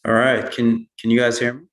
All right. Can you guys hear me?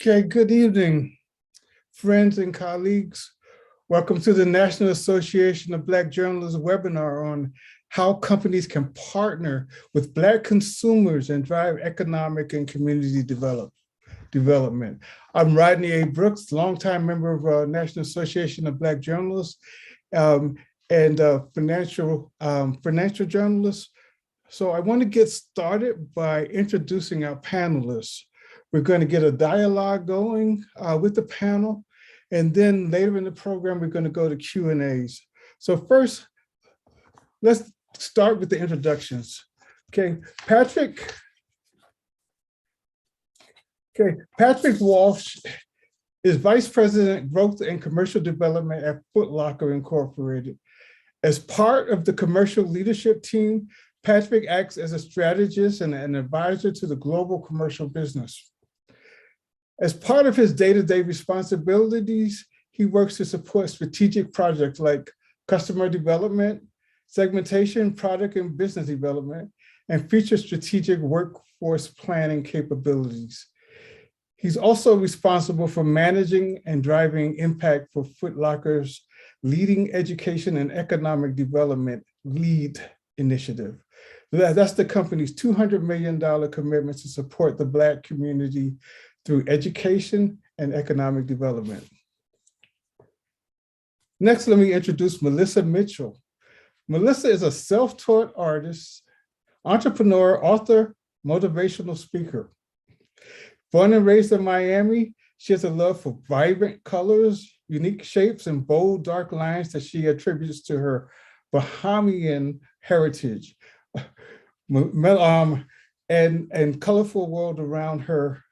Okay, good evening, friends and colleagues. Welcome to the National Association of Black Journalists webinar on how companies can partner with Black consumers and drive economic and community development. I'm Rodney A. Brooks, longtime member of National Association of Black Journalists um, and financial journalist. So I want to get started by introducing our panelists. We're going to get a dialogue going with the panel, and then later in the program, we're going to go to Q&As. So first, let's start with the introductions. Okay, Patrick Walsh is Vice President, Growth and Commercial Development at Foot Locker Incorporated. As part of the commercial leadership team, Patrick acts as a strategist and an advisor to the global commercial business. As part of his day-to-day responsibilities, he works to support strategic projects like customer development, segmentation, product and business development, and future strategic workforce planning capabilities. He's also responsible for managing and driving impact for Foot Locker's Leading Education and Economic Development LEAD initiative. That's the company's $200 million commitment to support the Black community through education and economic development. Next, let me introduce Melissa Mitchell. Melissa is a self-taught artist, entrepreneur, author, motivational speaker. Born and raised in Miami, she has a love for vibrant colors, unique shapes, and bold, dark lines that she attributes to her Bahamian heritage and colorful world around her.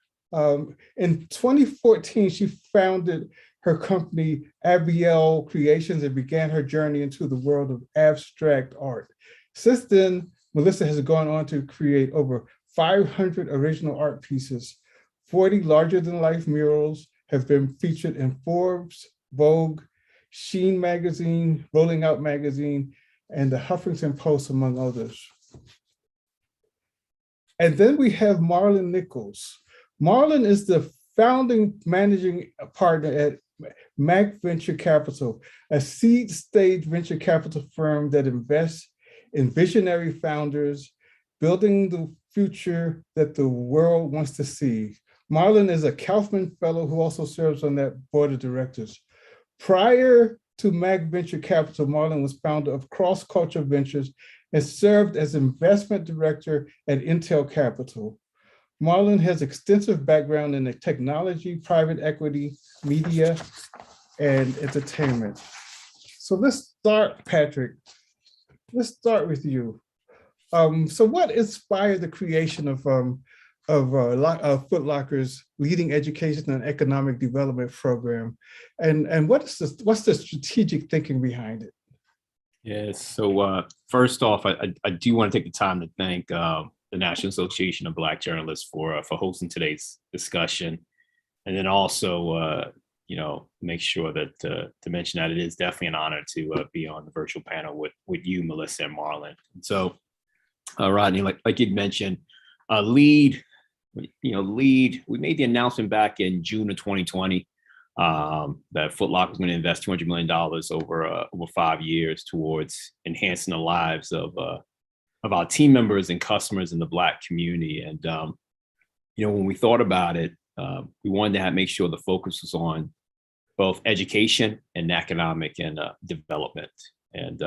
In 2014, she founded her company, ABL Creations, and began her journey into the world of abstract art. Since then, Melissa has gone on to create over 500 original art pieces. 40 larger-than-life murals have been featured in Forbes, Vogue, Sheen Magazine, Rolling Out Magazine, and the Huffington Post, among others. And then we have Marlon Nichols. Marlon is the founding managing partner at Mac Venture Capital, a seed stage venture capital firm that invests in visionary founders, building the future that the world wants to see. Marlon is a Kaufman Fellow who also serves on that board of directors. Prior to Mac Venture Capital, Marlon was founder of Cross Culture Ventures and served as investment director at Intel Capital. Marlon has extensive background in the technology, private equity, media, and entertainment. So let's start, Patrick. Let's start with you. So what inspired the creation of Foot Locker's Leading Education and Economic Development Program, and what's the strategic thinking behind it? Yes. So first off, I do want to take the time to thank the National Association of Black Journalists for hosting today's discussion, and then also make sure that to mention that it is definitely an honor to be on the virtual panel with you, Melissa, and Marlon. And so, Rodney, like you'd mentioned, LEAD we made the announcement back in June of 2020 that Foot Locker was going to invest $200 million over 5 years towards enhancing the lives of our team members and customers in the Black community. And when we thought about it, we wanted to make sure the focus was on both education and economic and development. And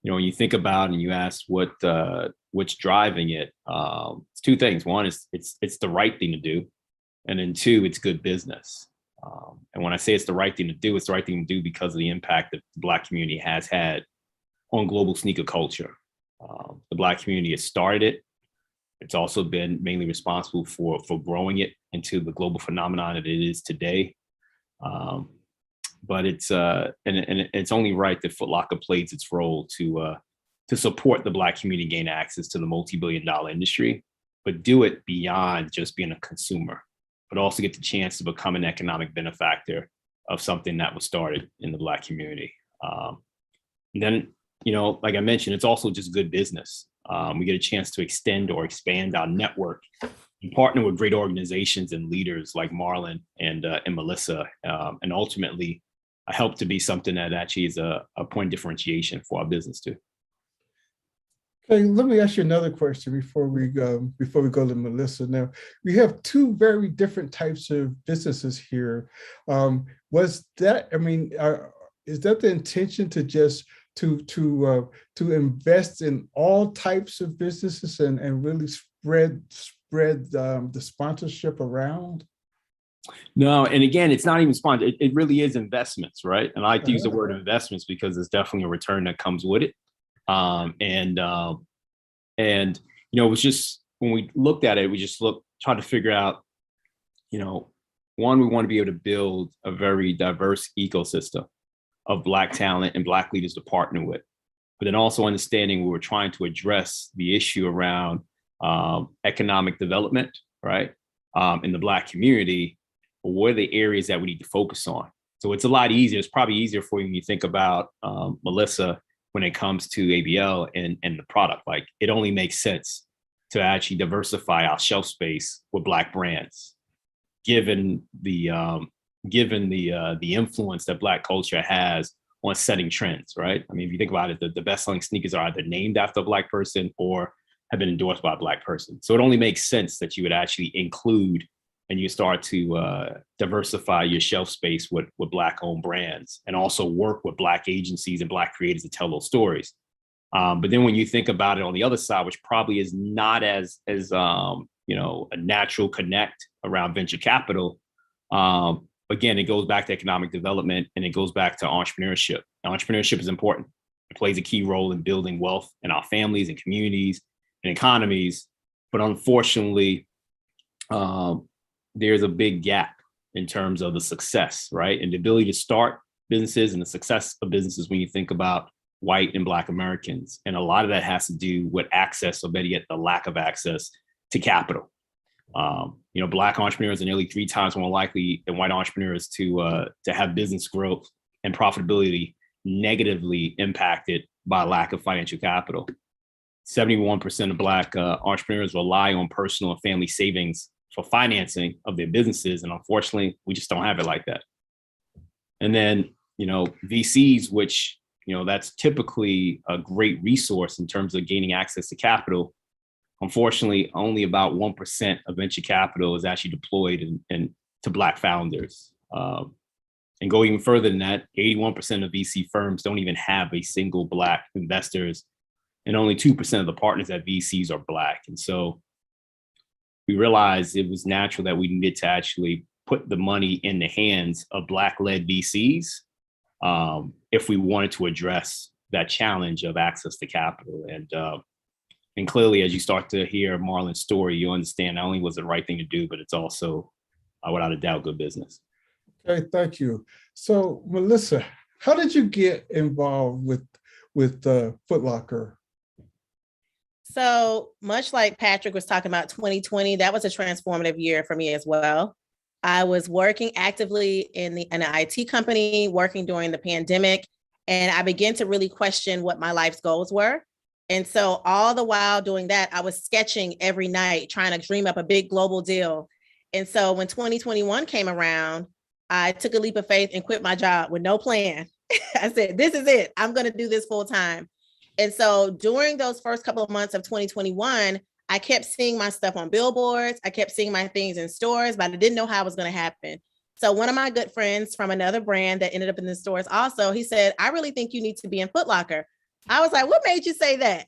when you think about and you ask what's driving it, it's two things. One is it's the right thing to do, and then two, it's good business. And when I say it's the right thing to do, it's the right thing to do because of the impact that the Black community has had on global sneaker culture. The Black community has started it. It's also been mainly responsible for growing it into the global phenomenon that it is today. But it's only right that Foot Locker plays its role to support the Black community gain access to the multi-billion-dollar industry, but do it beyond just being a consumer, but also get the chance to become an economic benefactor of something that was started in the Black community. And then, like I mentioned, it's also just good business. We get a chance to extend or expand our network and partner with great organizations and leaders like Marlon and Melissa, and ultimately help to be something that actually is a point of differentiation for our business too. Okay, let me ask you another question before we go to Melissa. Now, we have two very different types of businesses here. Is that the intention to just to invest in all types of businesses and really spread the sponsorship around? No, and again, it's not even sponsored. It really is investments, right? And I like to use the word investments because there's definitely a return that comes with it. It was just, when we looked at it, we just trying to figure out, one, we want to be able to build a very diverse ecosystem of Black talent and Black leaders to partner with, but then also understanding we were trying to address the issue around economic development, right? In the Black community, what are the areas that we need to focus on? So it's a lot easier. It's probably easier for you when you think about Melissa, when it comes to ABL and the product. Like, it only makes sense to actually diversify our shelf space with Black brands, given the influence that Black culture has on setting trends, right? I mean, if you think about it, the best-selling sneakers are either named after a Black person or have been endorsed by a Black person. So it only makes sense that you would actually include and you start to diversify your shelf space with Black-owned brands, and also work with Black agencies and Black creators to tell those stories. But then when you think about it on the other side, which probably is not as a natural connect around venture capital, again, it goes back to economic development and it goes back to entrepreneurship. Now, entrepreneurship is important. It plays a key role in building wealth in our families and communities and economies. But unfortunately, there's a big gap in terms of the success, right? And the ability to start businesses and the success of businesses when you think about white and Black Americans. And a lot of that has to do with access, or better yet, the lack of access to capital. Black entrepreneurs are nearly 3 times more likely than white entrepreneurs to have business growth and profitability negatively impacted by lack of financial capital. 71% of Black entrepreneurs rely on personal and family savings for financing of their businesses. And unfortunately, we just don't have it like that. And then, VCs, which, that's typically a great resource in terms of gaining access to capital. Unfortunately, only about 1% of venture capital is actually deployed to Black founders. And go even further than that, 81% of VC firms don't even have a single Black investors, and only 2% of the partners at VCs are Black. And so we realized it was natural that we needed to actually put the money in the hands of Black-led VCs if we wanted to address that challenge of access to capital. And clearly, as you start to hear Marlon's story, you understand not only was it the right thing to do, but it's also, without a doubt, good business. Okay, thank you. So, Melissa, how did you get involved with Foot Locker? So much like Patrick was talking about 2020, that was a transformative year for me as well. I was working actively in an IT company, working during the pandemic, and I began to really question what my life's goals were. And so all the while doing that, I was sketching every night, trying to dream up a big global deal. And so when 2021 came around, I took a leap of faith and quit my job with no plan. I said, this is it. I'm going to do this full time. And so during those first couple of months of 2021, I kept seeing my stuff on billboards. I kept seeing my things in stores, but I didn't know how it was going to happen. So one of my good friends from another brand that ended up in the stores also, he said, I really think you need to be in Foot Locker. I was like, what made you say that?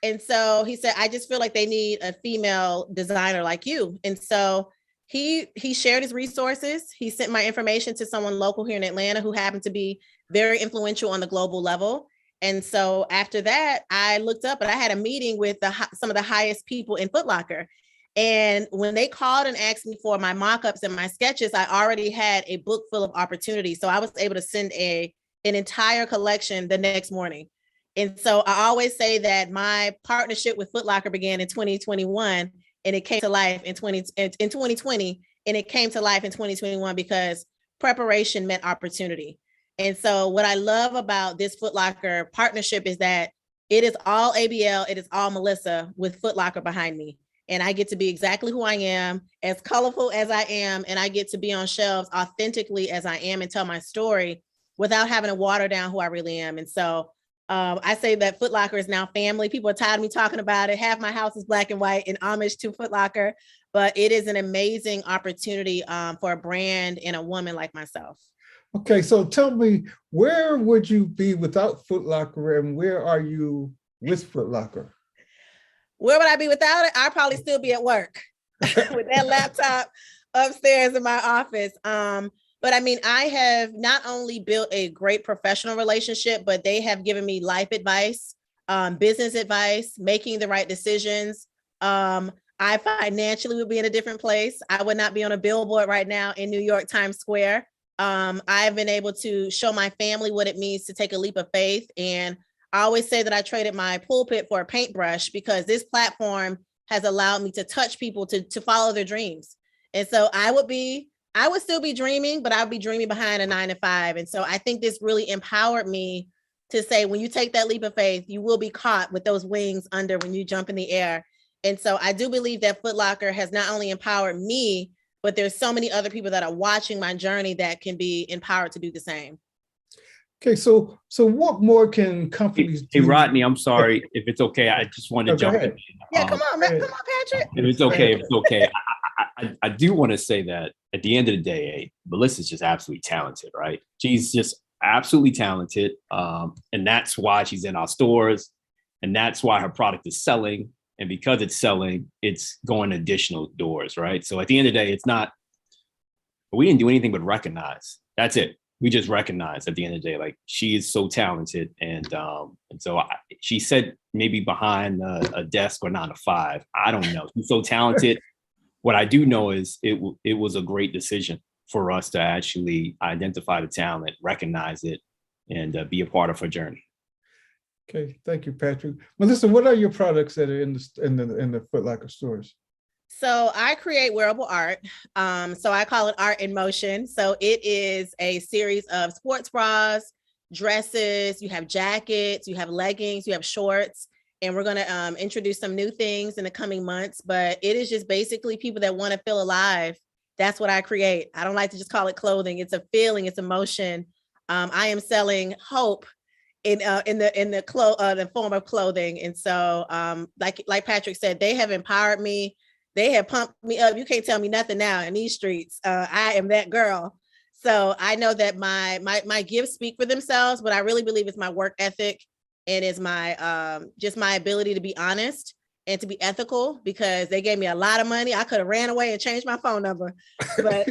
And so he said, I just feel like they need a female designer like you. And so he shared his resources. He sent my information to someone local here in Atlanta who happened to be very influential on the global level. And so after that, I looked up and I had a meeting with some of the highest people in Foot Locker. And when they called and asked me for my mock-ups and my sketches, I already had a book full of opportunities. So I was able to send an entire collection the next morning. And so I always say that my partnership with Foot Locker began in 2021 and it came to life in 2020 and it came to life in 2021 because preparation met opportunity. And so what I love about this Foot Locker partnership is that it is all ABL, it is all Melissa with Foot Locker behind me. And I get to be exactly who I am, as colorful as I am, and I get to be on shelves authentically as I am and tell my story without having to water down who I really am. And so I say that Foot Locker is now family. People are tired of me talking about it. Half my house is black and white in homage to Foot Locker, but it is an amazing opportunity for a brand and a woman like myself. Okay, so tell me, where would you be without Foot Locker and where are you with Foot Locker? Where would I be without it? I'd probably still be at work with that laptop upstairs in my office. But I mean, I have not only built a great professional relationship, but they have given me life advice, business advice, making the right decisions. I financially would be in a different place. I would not be on a billboard right now in New York Times Square. I've been able to show my family what it means to take a leap of faith. And I always say that I traded my pulpit for a paintbrush because this platform has allowed me to touch people to follow their dreams. And so I would still be dreaming, but I would be dreaming behind a 9-to-5. And so I think this really empowered me to say, when you take that leap of faith, you will be caught with those wings under when you jump in the air. And so I do believe that Foot Locker has not only empowered me, but there's so many other people that are watching my journey that can be empowered to do the same. Okay, so what more can companies do? Hey, Rodney, I'm sorry if it's okay. I just wanted to jump in. Yeah, come on, Patrick. If it's okay, I do want to say that at the end of the day, Melissa's just absolutely talented, right? She's just absolutely talented. And that's why she's in our stores. And that's why her product is selling. And because it's selling, it's going additional doors, right? So at the end of the day, we didn't do anything but recognize. That's it. We just recognize at the end of the day, like, she is so talented. And so she said maybe behind a desk or 9-to-5. I don't know. She's so talented. What I do know is it was a great decision for us to actually identify the talent, recognize it, and be a part of her journey. Okay, thank you, Patrick. Melissa, what are your products that are in the Foot Locker stores? So I create wearable art. So I call it Art in Motion. So it is a series of sports bras, dresses, you have jackets, you have leggings, you have shorts, and we're going to introduce some new things in the coming months. But it is just basically people that want to feel alive. That's what I create. I don't like to just call it clothing. It's a feeling, it's emotion. I am selling hope in the form of clothing. And so like Patrick said, they have empowered me. They have pumped me up. You can't tell me nothing now in these streets. I am that girl. So I know that my gifts speak for themselves, but I really believe it's my work ethic and it's my just my ability to be honest and to be ethical, because they gave me a lot of money. I could have ran away and changed my phone number, but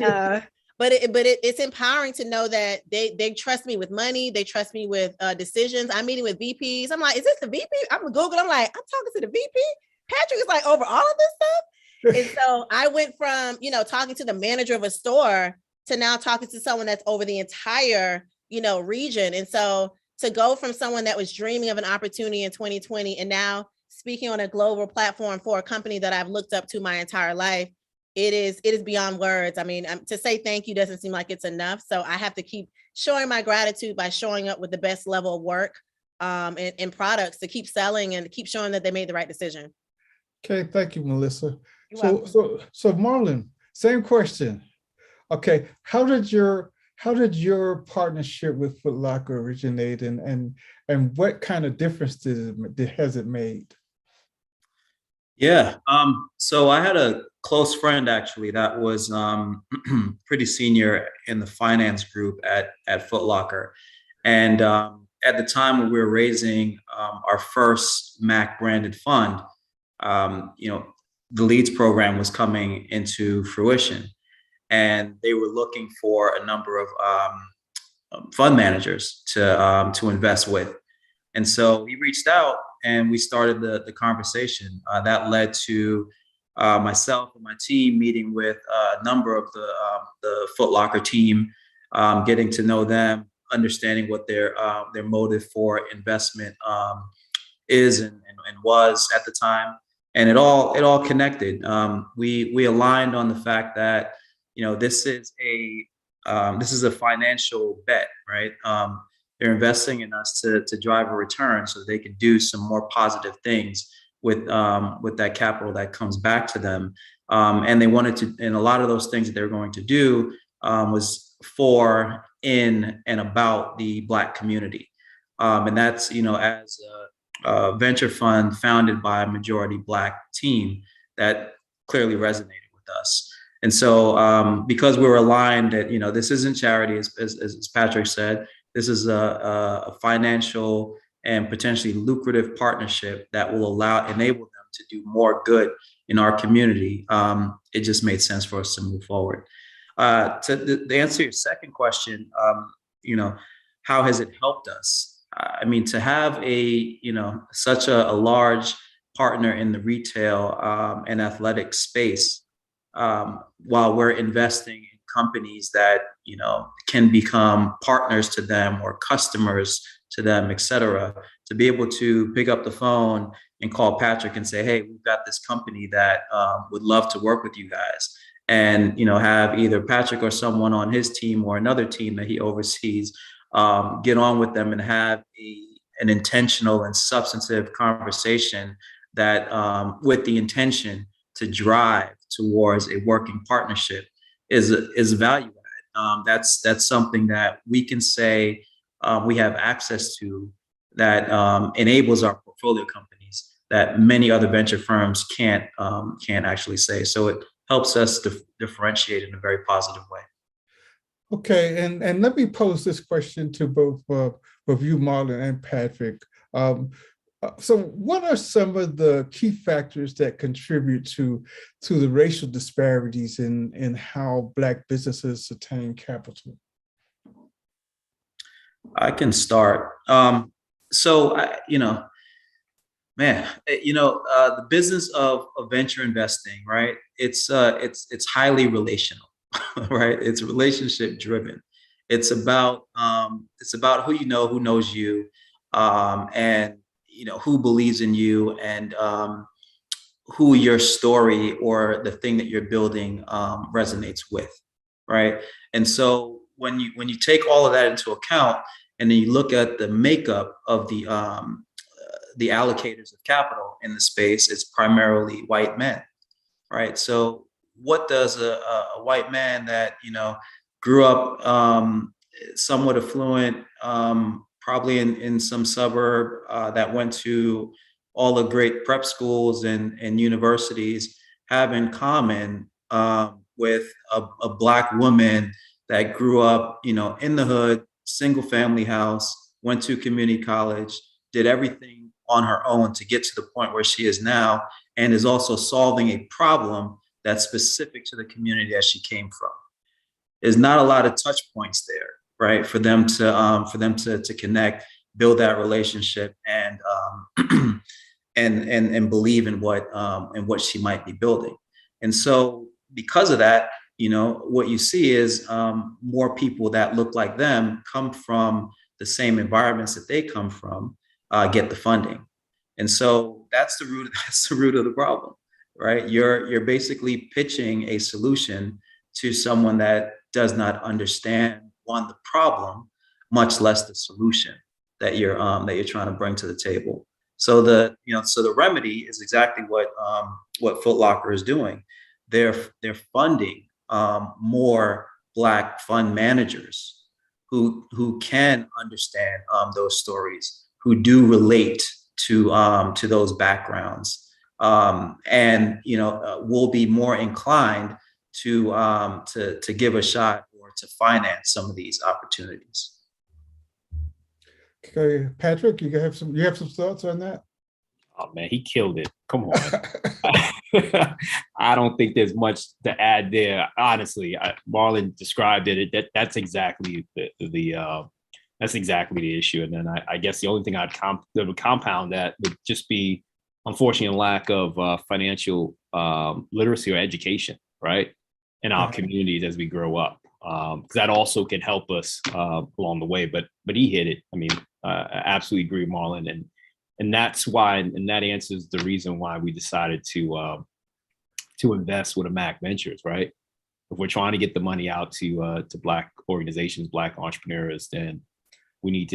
it's empowering to know that they trust me with money. They trust me with decisions. I'm meeting with VPs. I'm like, is this the VP? I'm Google. I'm like, I'm talking to the VP. Patrick is like over all of this stuff. And so I went from, talking to the manager of a store to now talking to someone that's over the entire, region. And so to go from someone that was dreaming of an opportunity in 2020 and now speaking on a global platform for a company that I've looked up to my entire life, it is beyond words. I mean, to say thank you doesn't seem like it's enough. So I have to keep showing my gratitude by showing up with the best level of work and products to keep selling and to keep showing that they made the right decision. Okay, thank you, Melissa. You're So, welcome. so Marlon, same question. Okay, how did your partnership with Foot Locker originate, and what kind of difference has it made? Yeah. So I had a close friend actually that was pretty senior in the finance group at Foot Locker. And at the time when we were raising our first Mac branded fund, the Leads program was coming into fruition, and they were looking for a number of fund managers to invest with. And so he reached out and we started the conversation. That led to myself and my team meeting with a number of the Foot Locker team, getting to know them, understanding what their motive for investment is and was at the time. And it all connected. We aligned on the fact that this is a financial bet, right? They're investing in us to drive a return so they can do some more positive things with that capital that comes back to them. And they wanted to, and a lot of those things that they're going to do was for, in, and about the Black community. And that's, as a venture fund founded by a majority Black team, that clearly resonated with us. And so because we were aligned that, this isn't charity, as Patrick said, this is a financial and potentially lucrative partnership that will enable them to do more good in our community. It just made sense for us to move forward. To answer your second question, how has it helped us? I mean, to have such a large partner in the retail and athletic space, while we're investing in companies that can become partners to them or customers to them, et cetera, to be able to pick up the phone and call Patrick and say, hey, we've got this company that would love to work with you guys, and have either Patrick or someone on his team or another team that he oversees get on with them and have an intentional and substantive conversation that with the intention to drive towards a working partnership is value add. That's something that we can say we have access to, that enables our portfolio companies that many other venture firms can't actually say. So it helps us to differentiate in a very positive way. Okay, and let me pose this question to both you, Marlon, and Patrick. So what are some of the key factors that contribute to the racial disparities in how Black businesses attain capital? I can start. The business of venture investing, right? It's highly relational, right? It's relationship driven. It's about who you know, who knows you, and who believes in you, and who your story or the thing that you're building resonates with, right? And so when you take all of that into account, and then you look at the makeup of the allocators of capital in the space, it's primarily white men, right? So what does a white man that grew up somewhat affluent, probably in some suburb, that went to all the great prep schools and universities, have in common with a Black woman that grew up, in the hood, single family house, went to community college, did everything on her own to get to the point where she is now, and is also solving a problem that's specific to the community that she came from. There's not a lot of touch points there, right? For them to connect, build that relationship, and and believe in what she might be building. And so because of that, what you see is more people that look like them, come from the same environments that they come from, get the funding. And so that's the root of the problem, right? You're basically pitching a solution to someone that does not understand, one, the problem, much less the solution. that you're trying to bring to the table. So the remedy is exactly what Foot Locker is doing. They're funding more Black fund managers who can understand those stories, who do relate to those backgrounds, and will be more inclined to give a shot or to finance some of these opportunities. Okay, Patrick, you have some thoughts on that? Oh man, he killed it. Come on. I don't think there's much to add there. Honestly, Marlon described it. That's exactly that's exactly the issue. And then I guess the only thing that would compound that would just be, unfortunately, a lack of financial literacy or education, right, in our communities as we grow up. Because that also can help us along the way. But he hit it. I mean, I absolutely agree, Marlon, and that's why, and that answers the reason why we decided to invest with a Mac Ventures, right? If we're trying to get the money out to Black organizations, Black entrepreneurs, then we need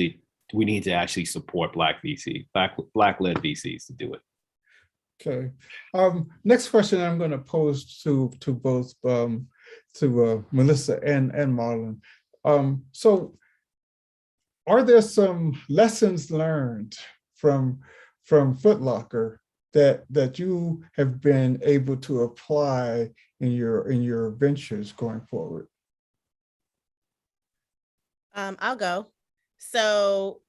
to actually support Black VC, Black-led VCs to do it. Okay. Next question I'm going to pose to both Melissa and Marlon. So, are there some lessons learned from Foot Locker that you have been able to apply in your ventures going forward? I'll go. So,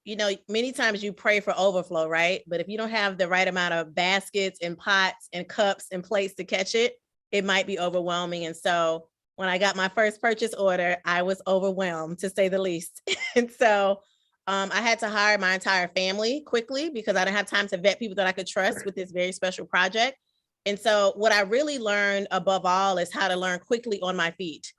many times you pray for overflow, right? But if you don't have the right amount of baskets and pots and cups and plates to catch it, it might be overwhelming. And so when I got my first purchase order, I was overwhelmed, to say the least. And so I had to hire my entire family quickly because I didn't have time to vet people that I could trust with this very special project. And so what I really learned above all is how to learn quickly on my feet.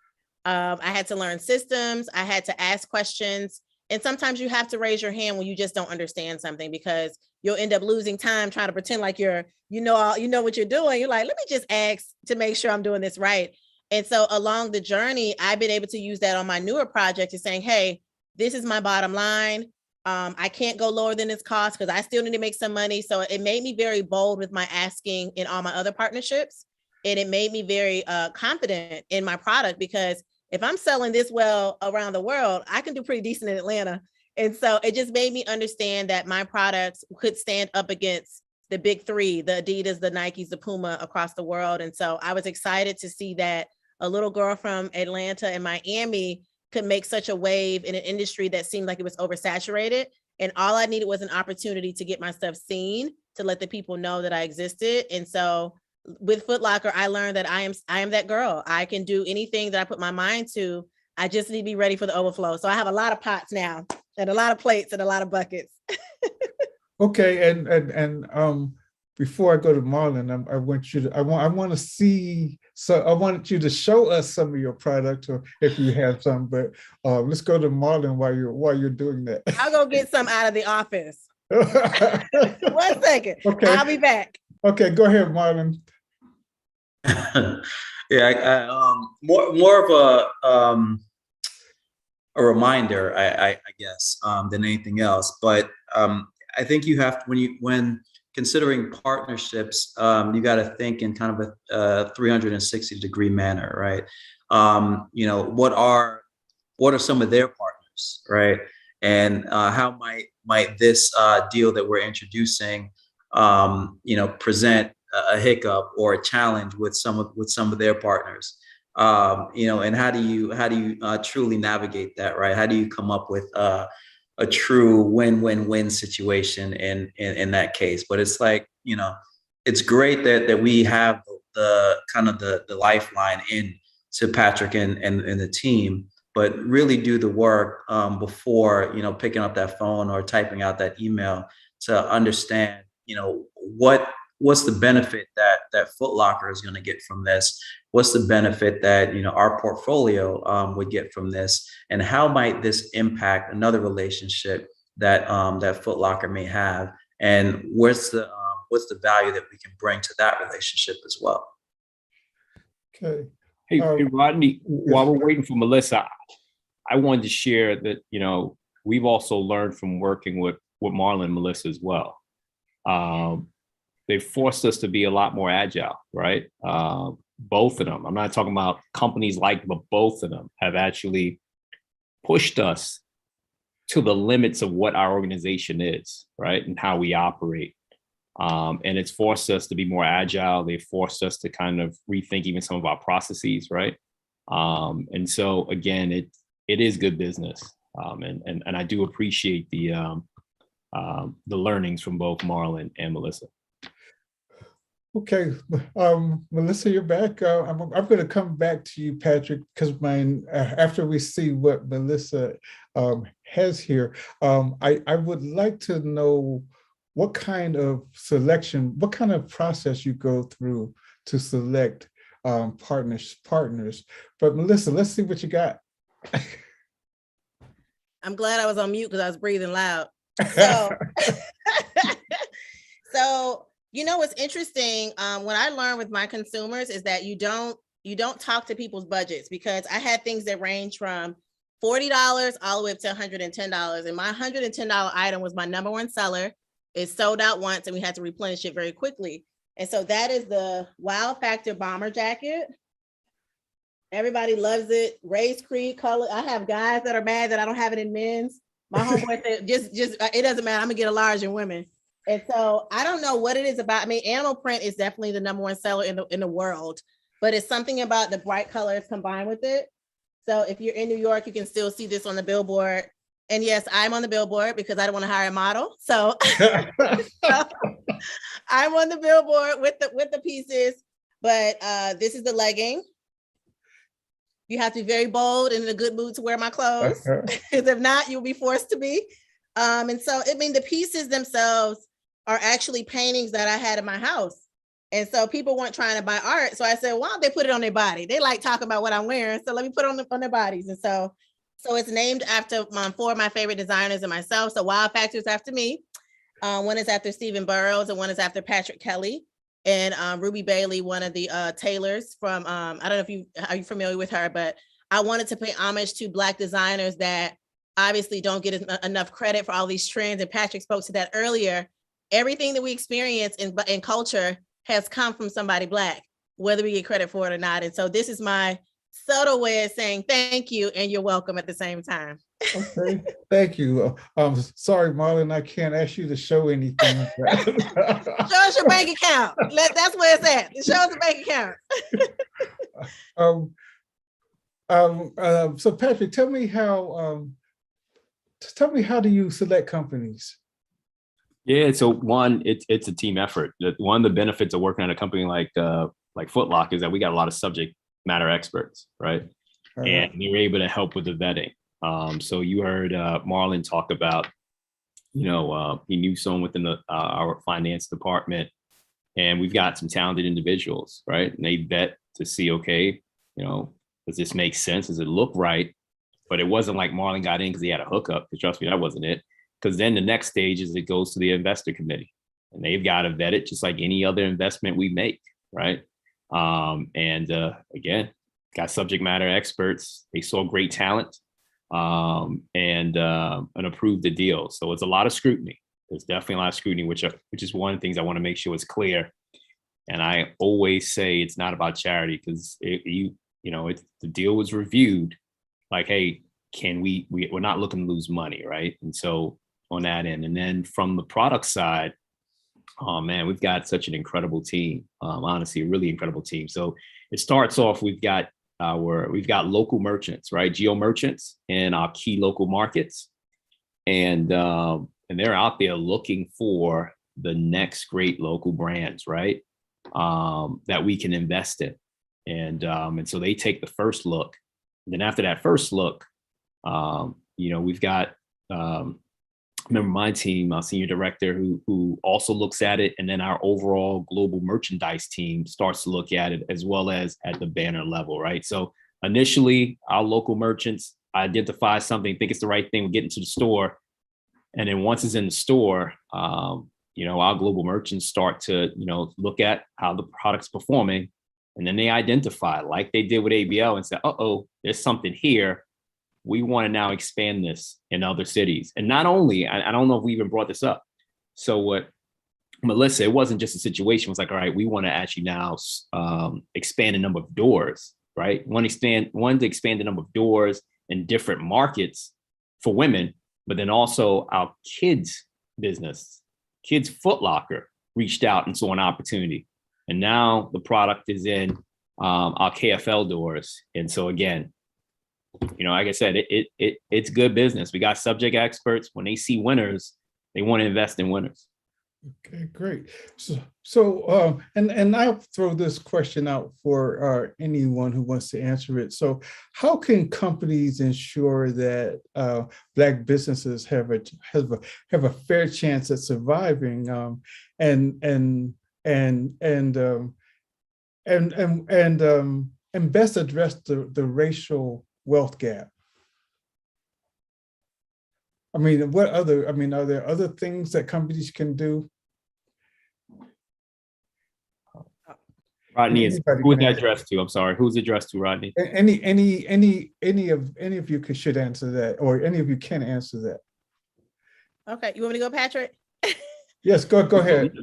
I had to learn systems. I had to ask questions. And sometimes you have to raise your hand when you just don't understand something, because you'll end up losing time trying to pretend like you know what you're doing. You're like, let me just ask to make sure I'm doing this right. And so along the journey, I've been able to use that on my newer project, is saying, hey, this is my bottom line. I can't go lower than this cost because I still need to make some money. So it made me very bold with my asking in all my other partnerships. And it made me very confident in my product, because if I'm selling this well around the world, I can do pretty decent in Atlanta. And so it just made me understand that my products could stand up against the big three, the Adidas, the Nikes, the Puma across the world. And so I was excited to see that a little girl from Atlanta and Miami could make such a wave in an industry that seemed like it was oversaturated. And all I needed was an opportunity to get my stuff seen, to let the people know that I existed. And so with Foot Locker, I learned that I am that girl. I can do anything that I put my mind to. I just need to be ready for the overflow. So I have a lot of pots now, and a lot of plates, and a lot of buckets. Okay, and before I go to Marlon, I want to see. So I wanted you to show us some of your product, or if you have some. But let's go to Marlon while you're doing that. I'll go get some out of the office. 1 second. Okay. I'll be back. Okay, go ahead, Marlon. Yeah, more of a reminder, I guess, than anything else. But I think you have to, when considering partnerships, you got to think in kind of a 360-degree manner, right? What are some of their partners, right? And how might this deal that we're introducing, present a hiccup or a challenge with some of their partners, and how do you truly navigate that, right? How do you come up with a true win-win-win situation in that case? But it's like, it's great that we have the kind of the lifeline in to Patrick and the team, but really do the work before picking up that phone or typing out that email to understand what's the benefit that Foot Locker is going to get from this? What's the benefit that our portfolio would get from this, and how might this impact another relationship that that Foot Locker may have, and what's the value that we can bring to that relationship as well? Okay. Hey, Rodney, while we're waiting for Melissa, I wanted to share that we've also learned from working with Marlon and Melissa as well. They forced us to be a lot more agile, right? Both of them. I'm not talking about companies like, but both of them have actually pushed us to the limits of what our organization is, right? And how we operate. And it's forced us to be more agile. They forced us to kind of rethink even some of our processes, right? And so again, it is good business. And I do appreciate the learnings from both Marlon and Melissa. Okay, Melissa, you're back. I'm going to come back to you, Patrick, because after we see what Melissa has here, I would like to know what kind of selection, what kind of process you go through to select partners. But Melissa, let's see what you got. I'm glad I was on mute because I was breathing loud. So, so you know what's interesting? What I learned with my consumers is that you don't talk to people's budgets, because I had things that range from $40 all the way up to $110. And my $110 item was my number one seller. It sold out once and we had to replenish it very quickly. And so that is the Wow Factor bomber jacket. Everybody loves it. Race creed color. I have guys that are mad that I don't have it in men's. My homeboy said, just it doesn't matter. I'm gonna get a large in women. And so I don't know what it is about. I mean, animal print is definitely the number one seller in the world, but it's something about the bright colors combined with it. So if you're in New York, you can still see this on the billboard. And yes, I'm on the billboard because I don't want to hire a model. So, so I'm on the billboard with the pieces. But this is the legging. You have to be very bold and in a good mood to wear my clothes, because if not, you'll be forced to be. And so, I mean, the pieces themselves are actually paintings that I had in my house. And so people weren't trying to buy art. So I said, why don't they put it on their body? They like talking about what I'm wearing. So let me put it on their bodies. And so it's named after four of my favorite designers and myself. So Wow Factor is after me. One is after Stephen Burrows and one is after Patrick Kelly. And Ruby Bailey, one of the tailors from, I don't know are you familiar with her, but I wanted to pay homage to Black designers that obviously don't get enough credit for all these trends. And Patrick spoke to that earlier. Everything that we experience in culture has come from somebody Black, whether we get credit for it or not. And so this is my subtle way of saying thank you and you're welcome at the same time. Okay, thank you. Sorry, Marlon, I can't ask you to show anything. Show us your bank account. That's where it's at. Show us the bank account. So Patrick, tell me how do you select companies? Yeah, so one, it's a team effort. One of the benefits of working at a company like Foot Locker is that we got a lot of subject matter experts, right? And they're able to help with the vetting. So you heard Marlon talk about, he knew someone within our finance department, and we've got some talented individuals, right? And they vet to see, okay, does this make sense? Does it look right? But it wasn't like Marlon got in because he had a hookup. Because trust me, that wasn't it. Because then the next stage is it goes to the investor committee, and they've got to vet it just like any other investment we make, right? Again, got subject matter experts. They saw great talent and approved the deal. So it's a lot of scrutiny. There's definitely a lot of scrutiny, which is one of the things I want to make sure is clear. And I always say it's not about charity, because the deal was reviewed. Like, hey, we're not looking to lose money, right? And so on that end, and then from the product side, oh man, we've got such an incredible team. Honestly, a really incredible team. So it starts off, we've got local merchants, right? Geo merchants in our key local markets. And they're out there looking for the next great local brands, right? That we can invest in. And so they take the first look. And then after that first look, we've got, remember my team, our senior director who also looks at it. And then our overall global merchandise team starts to look at it, as well as at the banner level, right? So initially our local merchants identify something, think it's the right thing, we get into the store. And then once it's in the store, our global merchants start to, look at how the product's performing. And then they identify, like they did with ABL, and say, there's something here. we want to now expand this in other cities. And not only, I don't know if we even brought this up. So what Melissa, it wasn't just a situation. It was like, all right, we want to actually now expand the number of doors, right? One to expand the number of doors in different markets for women, but then also our kids business, Kids Foot Locker reached out and saw an opportunity. And now the product is in our KFL doors. And so again, like I said, it's good business. We got subject experts. When they see winners, they want to invest in winners. Okay, great. And I'll throw this question out for anyone who wants to answer it. So, how can companies ensure that Black businesses have a fair chance at surviving and best address the racial wealth gap? I mean, are there other things that companies can do? Rodney, who is that addressed to? I'm sorry, who's addressed to, Rodney? Any of you should answer that, or any of you can answer that. Okay, you want me to go, Patrick? Yes, go ahead.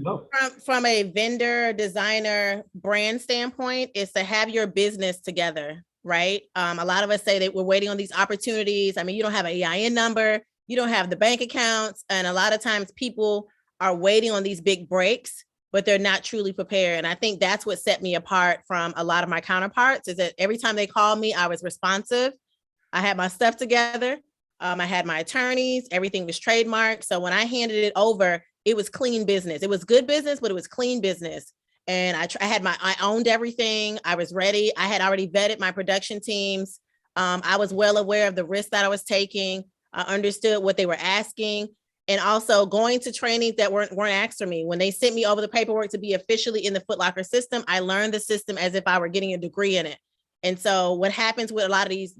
From a vendor, designer, brand standpoint, is to have your business together, right? A lot of us say that we're waiting on these opportunities. I mean, you don't have an EIN number, you don't have the bank accounts, and a lot of times people are waiting on these big breaks, but they're not truly prepared. And I think that's what set me apart from a lot of my counterparts, is that every time they called me, I was responsive. I had my stuff together. I had my attorneys, everything was trademarked. So when I handed it over, it was clean business. It was good business, but it was clean business. And I owned everything. I was ready. I had already vetted my production teams. I was well aware of the risk that I was taking. I understood what they were asking. And also going to trainings that weren't asked for me. When they sent me over the paperwork to be officially in the Foot Locker system, I learned the system as if I were getting a degree in it. And so what happens with a lot of these,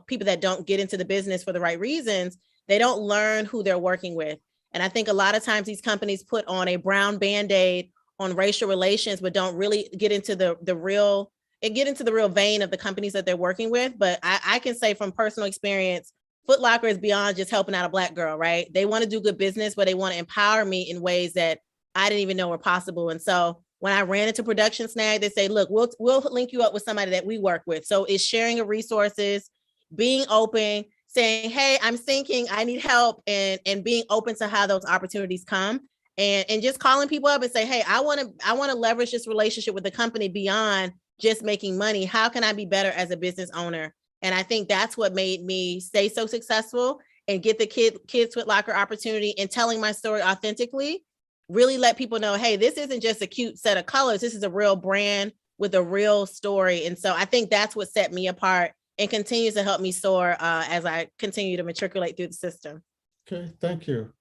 people that don't get into the business for the right reasons, they don't learn who they're working with. And I think a lot of times these companies put on a brown Band-Aid on racial relations, but don't really get into the real vein of the companies that they're working with. But I can say from personal experience, Foot Locker is beyond just helping out a Black girl, right? They want to do good business, but they want to empower me in ways that I didn't even know were possible. And so when I ran into Production Snag, they say, look, we'll link you up with somebody that we work with. So it's sharing of resources, being open, saying, hey, I'm thinking I need help, and being open to how those opportunities come, and just calling people up and say, hey, I want to leverage this relationship with the company beyond just making money. How can I be better as a business owner? And I think that's what made me stay so successful and get the Kids Foot Locker opportunity, and telling my story authentically, really let people know, hey, this isn't just a cute set of colors. This is a real brand with a real story. And so I think that's what set me apart and continues to help me soar as I continue to matriculate through the system. Okay, thank you.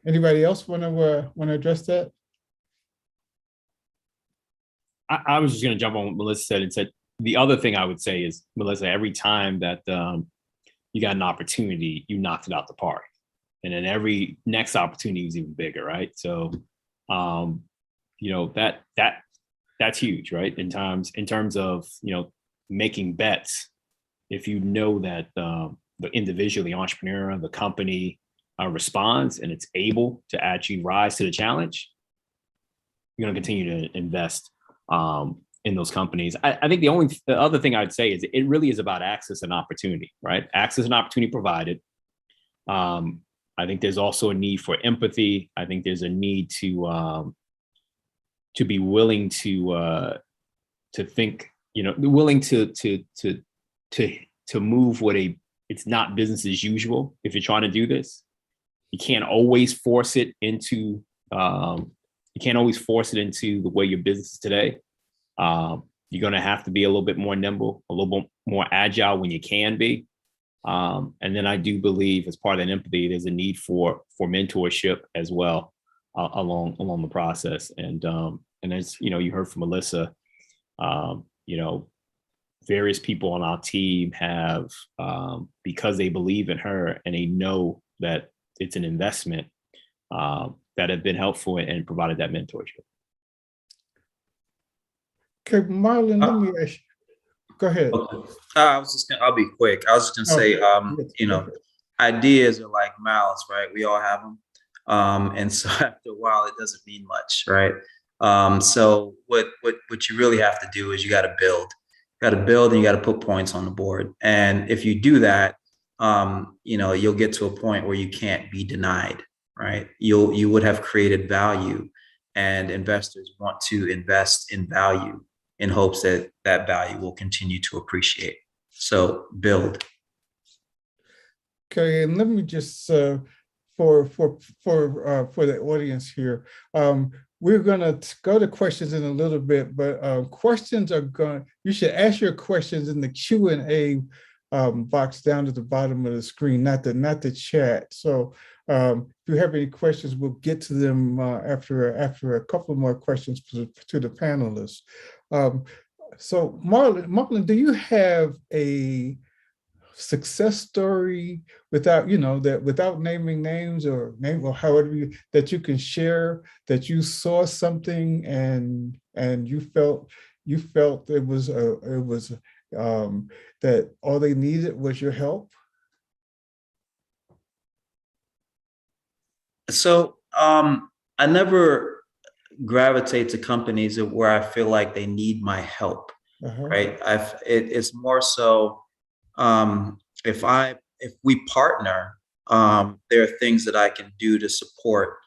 Anybody else want to address that? I was just going to jump on what Melissa said and said, the other thing I would say is, Melissa, every time that you got an opportunity, you knocked it out the park. And then every next opportunity is even bigger, right? So, that's huge, right? In terms of, making bets. If you know that the individual, the entrepreneur, the company responds and it's able to actually rise to the challenge, you're going to continue to invest in those companies. I think the other thing I'd say is it really is about access and opportunity, right? Access and opportunity provided. I think there's also a need for empathy. I think there's a need to be willing to think, willing to move it's not business as usual. If you're trying to do this, you can't always force it into the way your business is today. You're going to have to be a little bit more nimble, a little bit more agile when you can be. And then I do believe, as part of that empathy, there's a need for mentorship as well along the process. And as you heard from Melissa, various people on our team have, because they believe in her and they know that it's an investment, that have been helpful and provided that mentorship. Okay, Marlon, let me ask you. Go ahead. Okay. I'll be quick. I was just gonna say, Okay. Yes, you go know, ahead. ideas are like mouths, right? We all have them. And so after a while, it doesn't mean much, right? So what you really have to do is you got to build. You got to build and you got to put points on the board. And if you do that, you'll get to a point where you can't be denied, right? You would have created value, and investors want to invest in value in hopes that that value will continue to appreciate. So build. Okay, and let me just for the audience here, we're gonna go to questions in a little bit, but questions are going. You should ask your questions in the Q&A box down at the bottom of the screen, not the chat. So if you have any questions, we'll get to them after a couple more questions to the panelists. So Marlon, do you have a success story without naming names or however that you can share, that you saw something and you felt it was that all they needed was your help? So I never gravitate to companies where I feel like they need my help, right? It's more so if we partner, there are things that I can do to support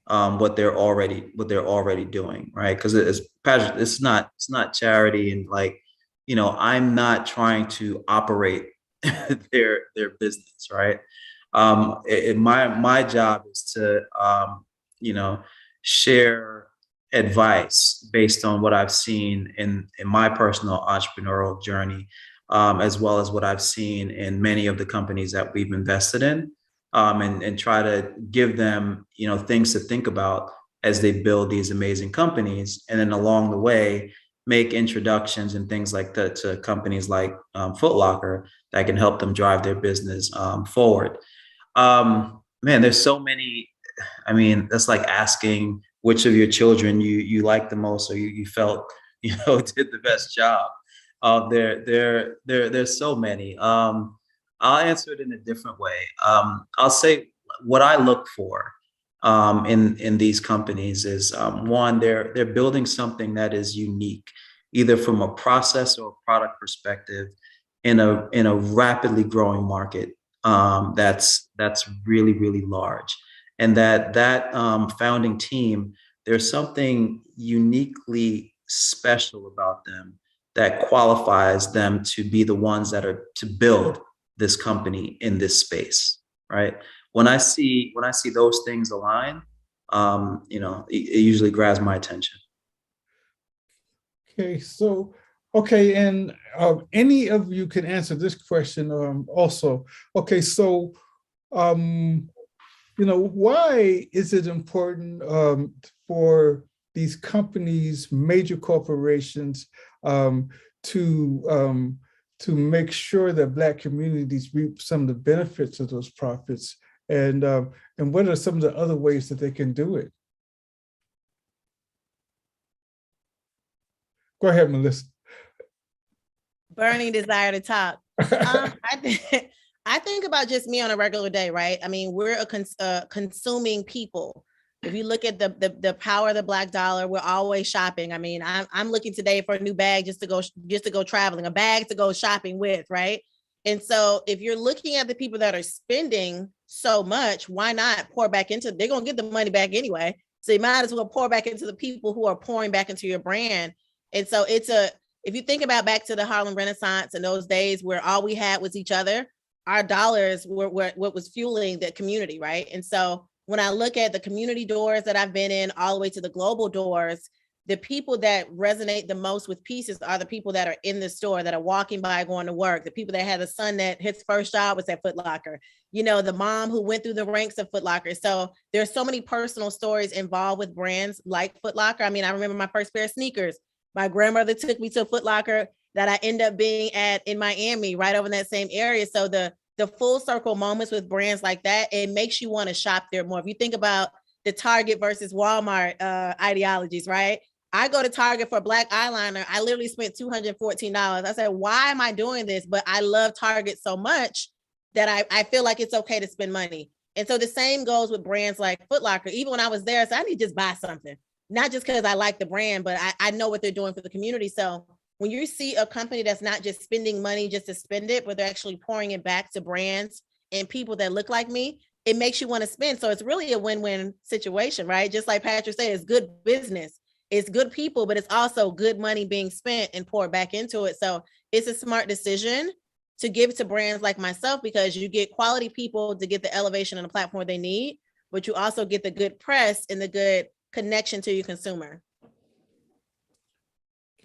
what they're already doing, right? Because Patrick, it's not charity, and like, I'm not trying to operate their business, right? My job is to share advice based on what I've seen in my personal entrepreneurial journey, as well as what I've seen in many of the companies that we've invested in, and try to give them, things to think about as they build these amazing companies. And then along the way, make introductions and things like that to companies like Foot Locker that can help them drive their business forward. Man, there's so many. I mean, that's like asking which of your children you like the most, or you felt did the best job. There's so many. I'll answer it in a different way. I'll say what I look for in these companies is, one, they're building something that is unique, either from a process or a product perspective, in a rapidly growing market, that's really, really large. And that founding team, there's something uniquely special about them that qualifies them to be the ones that are to build this company in this space, right? When I see those things align, it usually grabs my attention. Okay, so and any of you can answer this question also. Okay, so why is it important for these companies, major corporations, to make sure that Black communities reap some of the benefits of those profits, and what are some of the other ways that they can do it? Go ahead, Melissa. Burning desire to talk. I think about just me on a regular day, right? I mean, we're a consuming people. If you look at the power of the Black dollar, we're always shopping. I mean, I'm looking today for a new bag just to go traveling, a bag to go shopping with, right? And so if you're looking at the people that are spending so much, why not pour back into? They're gonna get the money back anyway, so you might as well pour back into the people who are pouring back into your brand. And so if you think about back to the Harlem Renaissance and those days where all we had was each other, our dollars were what was fueling the community, right? And so when I look at the community doors that I've been in, all the way to the global doors, the people that resonate the most with pieces are the people that are in the store, that are walking by, going to work, the people that had a son that his first job was at Foot Locker, the mom who went through the ranks of Foot Locker. So there's so many personal stories involved with brands like Foot Locker. I mean, I remember my first pair of sneakers. My grandmother took me to Foot Locker that I ended up being at in Miami, right over in that same area. So the full circle moments with brands like that, it makes you want to shop there more. If you think about the Target versus Walmart ideologies, right? I go to Target for black eyeliner. I literally spent $214. I said, why am I doing this? But I love Target so much that I feel like it's okay to spend money. And so the same goes with brands like Foot Locker. Even when I was there, so I need to just buy something, not just because I like the brand, but I know what they're doing for the community. So when you see a company that's not just spending money just to spend it, but they're actually pouring it back to brands and people that look like me, it makes you want to spend. So it's really a win-win situation, right? Just like Patrick said, it's good business. It's good people, but it's also good money being spent and poured back into it. So it's a smart decision to give to brands like myself, because you get quality people to get the elevation and the platform they need, but you also get the good press and the good connection to your consumer.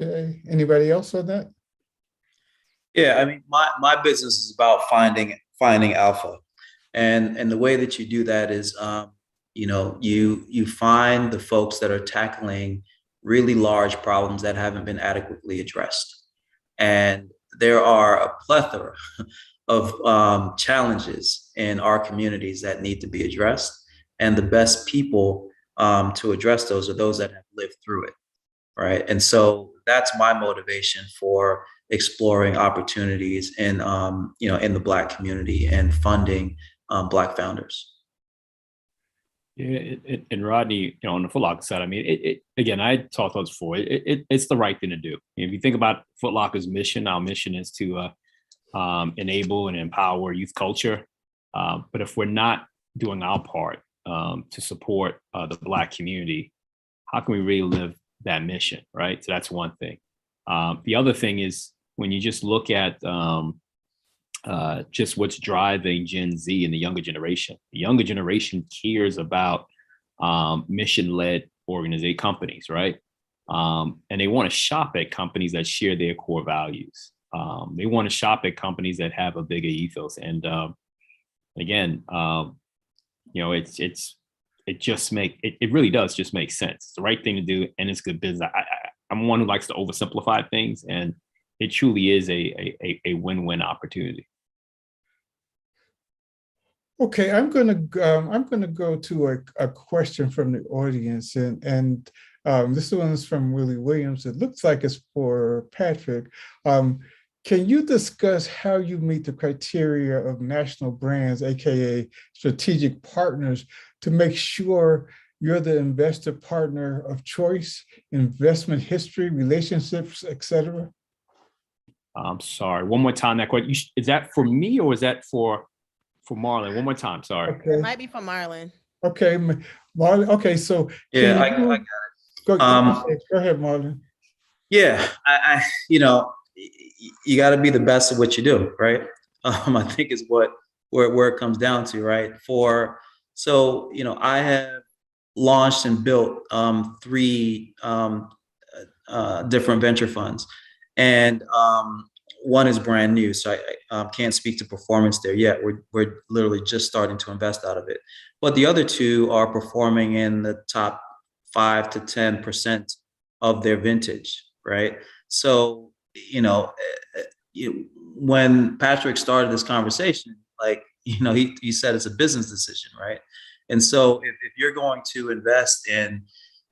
Okay, anybody else on that? Yeah, I mean, my business is about finding alpha, and the way that you do that is, you find the folks that are tackling really large problems that haven't been adequately addressed, and there are a plethora of challenges in our communities that need to be addressed, and the best people to address those are those that have lived through it, right? And so that's my motivation for exploring opportunities in in the Black community and funding Black founders. Yeah, and Rodney, on the Foot Locker side, I mean, again, I talked about this before. It's the right thing to do. If you think about Foot Locker's mission, our mission is to enable and empower youth culture. But if we're not doing our part to support the Black community, how can we really live that mission, right? So that's one thing. The other thing is when you just look at just what's driving Gen Z and the younger generation. The younger generation cares about mission-led organization companies, right? And they want to shop at companies that share their core values. They want to shop at companies that have a bigger ethos. And again, it really does just make sense. It's the right thing to do, and it's good business. I'm one who likes to oversimplify things, and it truly is a win-win opportunity. Okay, I'm gonna go to a question from the audience, and this one is from Willie Williams. It looks like it's for Patrick. Can you discuss how you meet the criteria of national brands, aka strategic partners, to make sure you're the investor partner of choice, investment history, relationships, etc.? I'm sorry. One more time. That question, is that for me or is that for Marlon? One more time. Sorry. Okay. It might be for Marlon. Okay, Marlon. Okay, so Yeah, I got it. Go ahead, Marlon. Yeah, I you got to be the best at what you do, right? I think is where it comes down to, right? I have launched and built 3 different venture funds, and one is brand new, so I can't speak to performance there yet. We're literally just starting to invest out of it, but the other 2 are performing in the top 5 to 10% of their vintage, right? So when Patrick started this conversation, he said it's a business decision, right? And so if you're going to invest in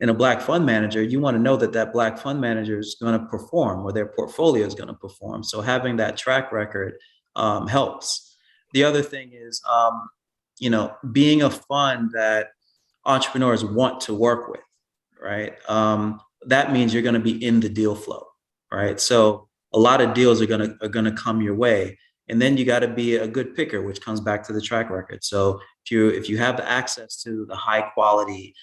a Black fund manager, you want to know that Black fund manager is going to perform, or their portfolio is going to perform. So having that track record helps. The other thing is, being a fund that entrepreneurs want to work with, right? That means you're going to be in the deal flow, right? So a lot of deals are gonna come your way, and then you got to be a good picker, which comes back to the track record. So if you have the access to the high quality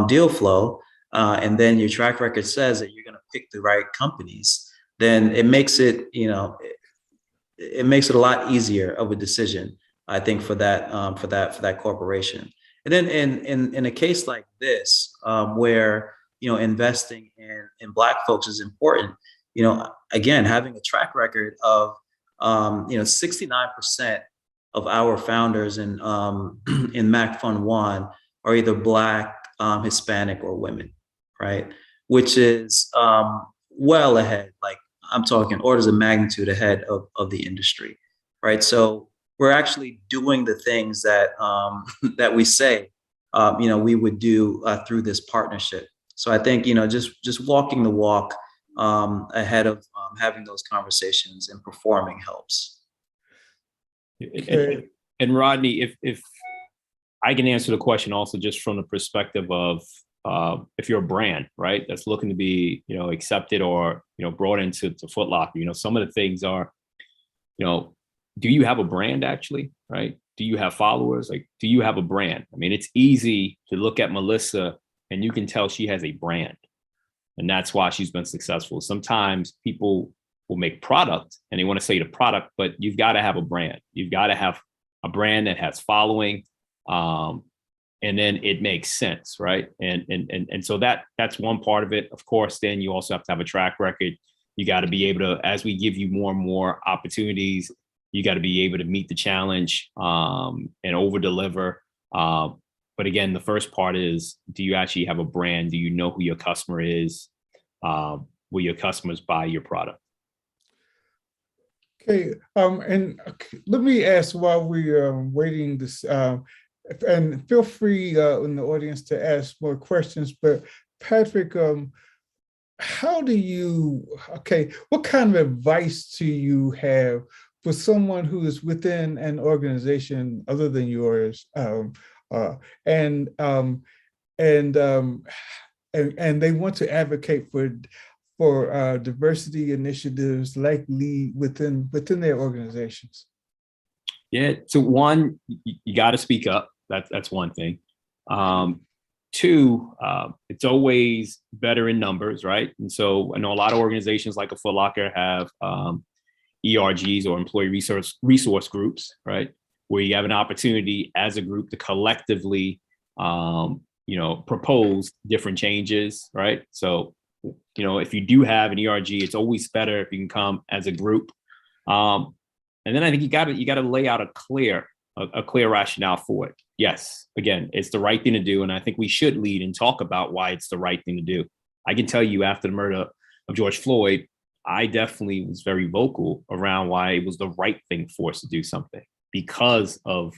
deal flow, and then your track record says that you're going to pick the right companies, then it makes it it makes it a lot easier of a decision, I think, for that corporation. And then in a case like this, where investing in Black folks is important. Again, having a track record of 69% of our founders in MAC Fund 1 are either Black, Hispanic, or women, right? Which is well ahead, like I'm talking orders of magnitude ahead of the industry, right? So we're actually doing the things that that we say we would do through this partnership. So I think, just walking the walk ahead of having those conversations and performing helps. Okay. And Rodney, if I can answer the question also just from the perspective of if you're a brand, right, that's looking to be, accepted or, brought into Foot Locker, some of the things are, do you have a brand actually, right? Do you have followers? Like, do you have a brand? I mean, it's easy to look at Melissa and you can tell she has a brand. And that's why she's been successful. Sometimes people will make product and they want to say the product, but you've got to have a brand. You've got to have a brand that has following. And then it makes sense, right? And so that's one part of it. Of course, then you also have to have a track record. You got to be able to, as we give you more and more opportunities, you got to be able to meet the challenge and over deliver. But again, the first part is, do you actually have a brand? Do you know who your customer is? Will your customers buy your product? Okay, and let me ask while we're waiting this, and feel free in the audience to ask more questions, but Patrick, what kind of advice do you have for someone who is within an organization other than yours, and they want to advocate for diversity initiatives like LEAD within their organizations? Yeah, so one, you got to speak up. That's one thing. Two, it's always better in numbers, right? And so I know a lot of organizations like a Foot Locker have ERGs or employee resource groups, right? Where you have an opportunity as a group to collectively, propose different changes, right? So, if you do have an ERG, it's always better if you can come as a group. And then I think you got to lay out a clear rationale for it. Yes, again, it's the right thing to do, and I think we should lead and talk about why it's the right thing to do. I can tell you, after the murder of George Floyd, I definitely was very vocal around why it was the right thing for us to do something because of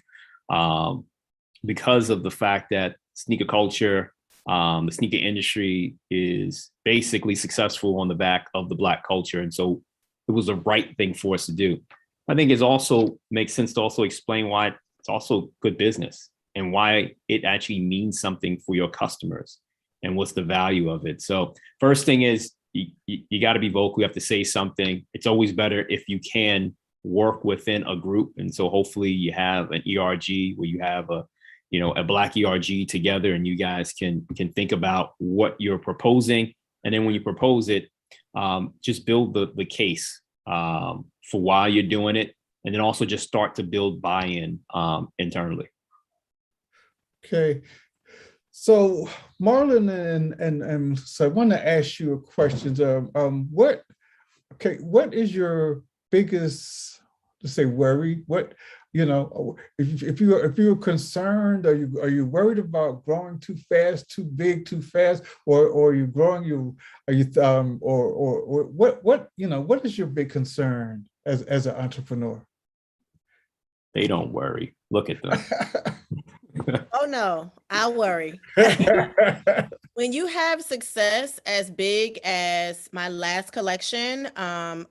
the fact that sneaker culture, the sneaker industry is basically successful on the back of the Black culture, and so it was the right thing for us to do. I think it also makes sense to also explain why it's also good business and why it actually means something for your customers and what's the value of it. So first thing is you got to be vocal. You have to say something. It's always better if you can work within a group. And so hopefully you have an ERG where you have a Black ERG together and you guys can think about what you're proposing. And then when you propose it, just build the case for why you're doing it, and then also just start to build buy-in internally. Okay, so Marlon and so I want to ask you a question. What is your biggest, let's say, worry? What, if you're concerned, are you worried about growing too fast, too big, too fast, or are you growing? What is your big concern as an entrepreneur? They don't worry. Look at them. Oh no, I worry. When you have success as big as my last collection, I'm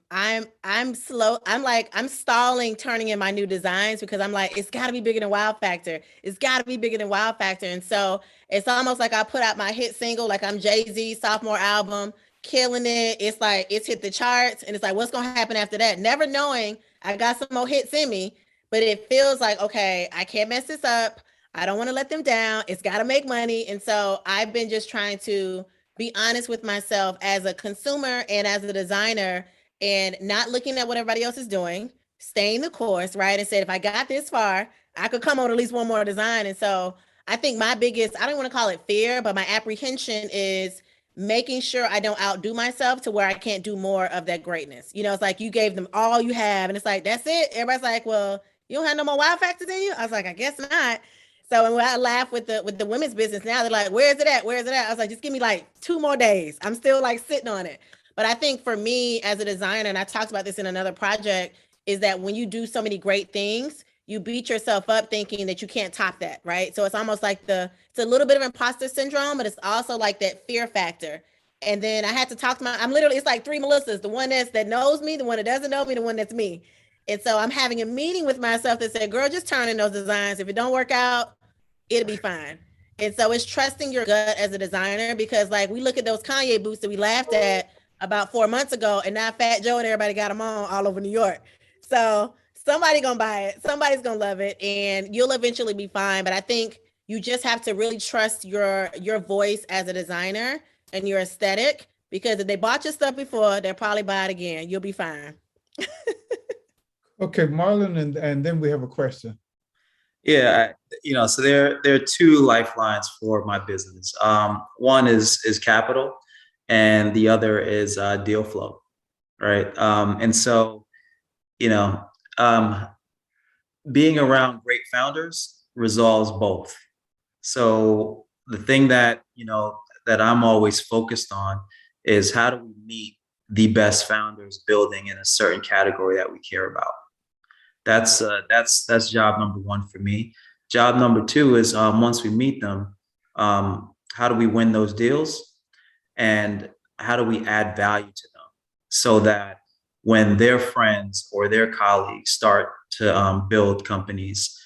slow. I'm stalling turning in my new designs because I'm like, it's got to be bigger than Wow Factor. It's got to be bigger than Wow Factor. And so it's almost like I put out my hit single, like I'm Jay-Z sophomore album, killing it. It's like it's hit the charts, and it's like, what's gonna happen after that? Never knowing I got some more hits in me, but it feels like, okay, I can't mess this up. I don't want to let them down. It's got to make money. And so I've been just trying to be honest with myself as a consumer and as a designer, and not looking at what everybody else is doing, staying the course, right? And said, if I got this far, I could come on at least one more design. And so I think my biggest, I don't want to call it fear, but my apprehension is making sure I don't outdo myself to where I can't do more of that greatness. It's like you gave them all you have, and it's like, that's it. Everybody's like, well, you don't have no more Wow Factors in you? I was like, I guess not. So when I laugh with the women's business now, they're like, where is it at? Where is it at? I was like, just give me like 2 more days. I'm still like sitting on it. But I think for me as a designer, and I talked about this in another project, is that when you do so many great things, you beat yourself up thinking that you can't top that, right? So it's almost like it's a little bit of imposter syndrome, but it's also like that fear factor. And then I had to talk to it's like three Melissas, the one that knows me, the one that doesn't know me, the one that's me. And so I'm having a meeting with myself that said, girl, just turn in those designs. If it don't work out, it'll be fine. And so it's trusting your gut as a designer, because like we look at those Kanye boots that we laughed at about 4 months ago, and now Fat Joe and everybody got them on all over New York. So somebody gonna buy it, somebody's gonna love it, and you'll eventually be fine. But I think you just have to really trust your voice as a designer and your aesthetic, because if they bought your stuff before, they'll probably buy it again. You'll be fine. Okay, Marlon, and then we have a question. Yeah, so there are two lifelines for my business. One is capital, and the other is deal flow, right? And so, you know, um, being around great founders resolves both. So the thing that that I'm always focused on is how do we meet the best founders building in a certain category that we care about. That's job number one for me. Job number two is once we meet them, how do we win those deals, and how do we add value to them so that when their friends or their colleagues start to build companies,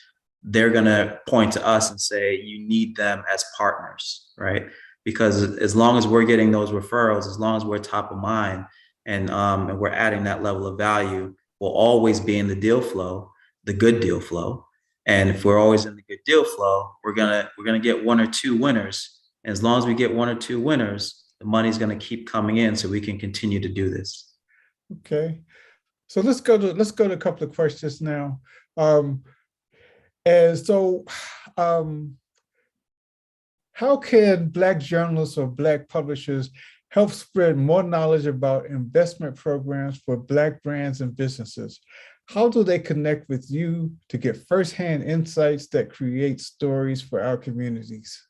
they're gonna point to us and say, "You need them as partners," right? Because as long as we're getting those referrals, as long as we're top of mind, and we're adding that level of value, will always be in the deal flow, the good deal flow. And if we're always in the good deal flow, we're gonna get one or two winners. And as long as we get one or two winners, the money's gonna keep coming in, so we can continue to do this. Okay, so let's go to a couple of questions now. And so, how can Black journalists or Black publishers help spread more knowledge about investment programs for Black brands and businesses? How do they connect with you to get firsthand insights that create stories for our communities?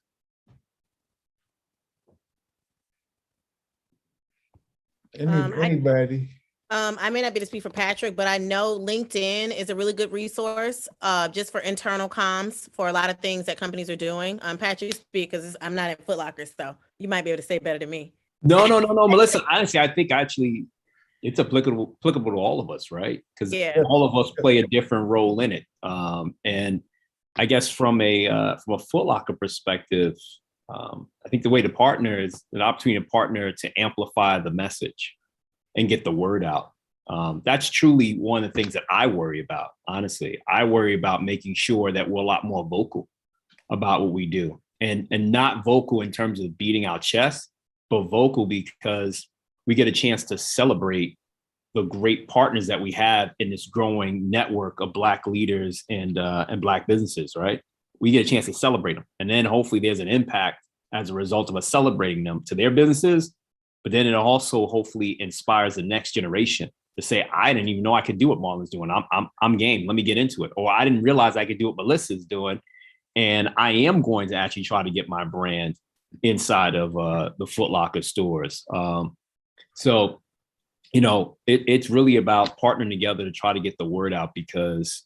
Anybody? I may not be able to speak for Patrick, but I know LinkedIn is a really good resource just for internal comms for a lot of things that companies are doing. Patrick, you speak, because I'm not at Foot Locker, so you might be able to say better than me. No, Melissa. Honestly, I think actually it's applicable to all of us, right? Because all of us play a different role in it. And I guess from a Foot Locker perspective, I think the way to partner is an opportunity to partner to amplify the message and get the word out. That's truly one of the things that I worry about. Honestly, I worry about making sure that we're a lot more vocal about what we do, and not vocal in terms of beating our chest, but vocal because we get a chance to celebrate the great partners that we have in this growing network of Black leaders and Black businesses, right? We get a chance to celebrate them. And then hopefully there's an impact as a result of us celebrating them to their businesses. But then it also hopefully inspires the next generation to say, I didn't even know I could do what Marlon's doing. I'm game. Let me get into it. Or I didn't realize I could do what Melissa's doing. And I am going to actually try to get my brand inside of the Foot Locker stores. So, it's really about partnering together to try to get the word out, because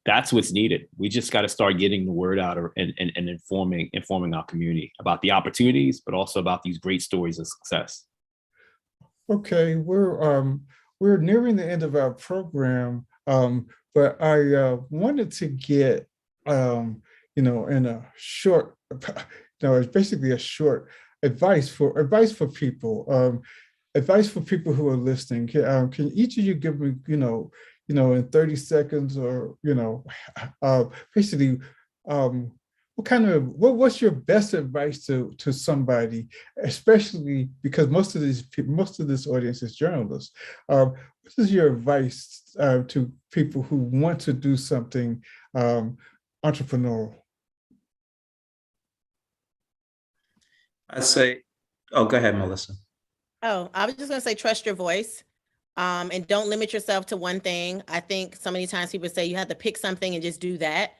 that's what's needed. We just got to start getting the word out and informing our community about the opportunities, but also about these great stories of success. Okay, we're nearing the end of our program, but I wanted to get in a short, it's basically a short advice for people. Advice for people who are listening. Can each of you give me, in 30 seconds, or basically, what's your best advice to somebody, especially because most of this audience is journalists. What is your advice to people who want to do something entrepreneurial? I say, oh, go ahead, Melissa. Oh, I was just going to say, trust your voice, and don't limit yourself to one thing. I think so many times people say you have to pick something and just do that.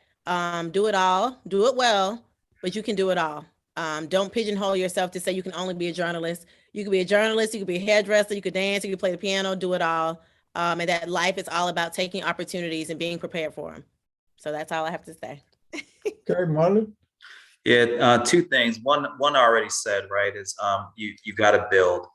Do it all, do it well, but you can do it all. Don't pigeonhole yourself to say you can only be a journalist. You could be a journalist, you could be a hairdresser, you could dance, you could play the piano, do it all. and that life is all about taking opportunities and being prepared for them. So that's all I have to say. Okay, Marlon? Yeah, two things. One I already said, right, is you got to build,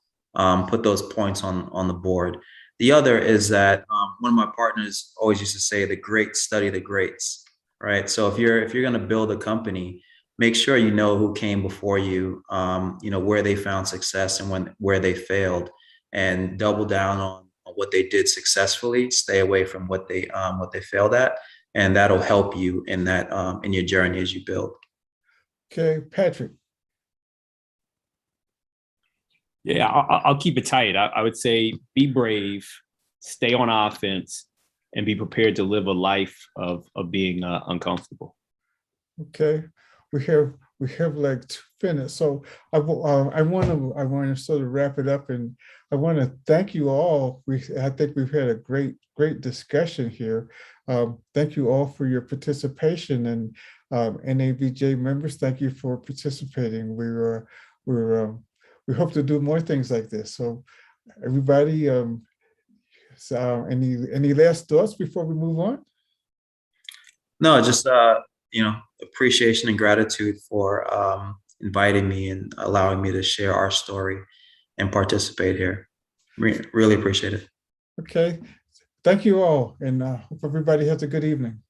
put those points on the board. The other is that one of my partners always used to say, "The greats study the greats," right? So if you're going to build a company, make sure you know who came before you, where they found success and where they failed, and double down on what they did successfully. Stay away from what they failed at, and that'll help you in that in your journey as you build. Okay, Patrick. Yeah, I'll keep it tight. I would say be brave, stay on offense, and be prepared to live a life of being uncomfortable. Okay, we have like 2 minutes, so I want to sort of wrap it up, and I want to thank you all. I think we've had a great discussion here. Thank you all for your participation, and NABJ members, thank you for participating. We hope to do more things like this. So everybody, any last thoughts before we move on? No, just appreciation and gratitude for inviting me and allowing me to share our story and participate here. Really appreciate it. Okay, thank you all, and hope everybody has a good evening.